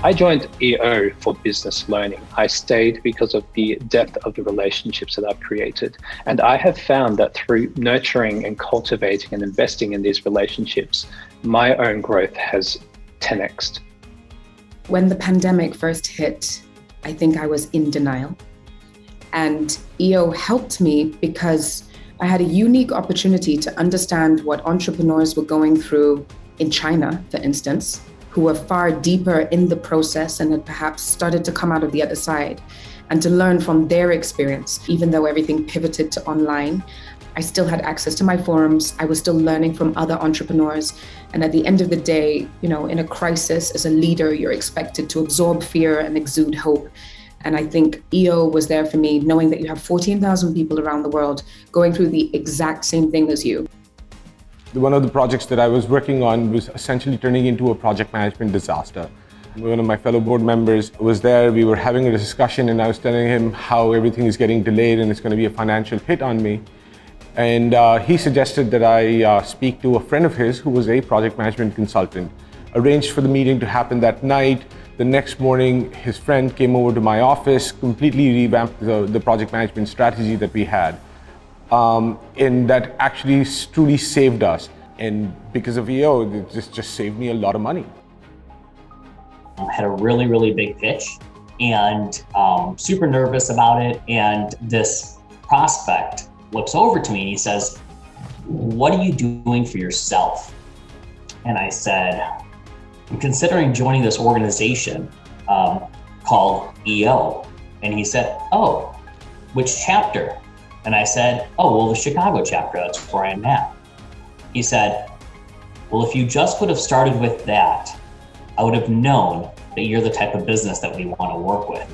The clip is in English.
I joined EO for business learning. I stayed because of the depth of the relationships that I've created. And I have found that through nurturing and cultivating and investing in these relationships, my own growth has 10x'd. When the pandemic first hit, I think I was in denial. And EO helped me because I had a unique opportunity to understand what entrepreneurs were going through in China, for instance, who were far deeper in the process and had perhaps started to come out of the other side, and to learn from their experience. Even though everything pivoted to online, I still had access to my forums. I was still learning from other entrepreneurs. And at the end of the day, in a crisis, as a leader, you're expected to absorb fear and exude hope. And I think EO was there for me, knowing that you have 14,000 people around the world going through the exact same thing as you. One of the projects that I was working on was essentially turning into a project management disaster. One of my fellow board members was there. We were having a discussion and I was telling him how everything is getting delayed and it's going to be a financial hit on me. And he suggested that I speak to a friend of his who was a project management consultant. Arranged for the meeting to happen that night. The next morning, his friend came over to my office, completely revamped the project management strategy that we had. And that actually truly saved us. And because of EO, it just saved me a lot of money. I had a really, really big pitch and super nervous about it. And this prospect looks over to me and he says, "What are you doing for yourself?" And I said, "I'm considering joining this organization called EO." And he said, "Oh, which chapter?" And I said, "Oh, well, the Chicago chapter, that's where I'm at." He said, "Well, if you just would have started with that, I would have known that you're the type of business that we want to work with."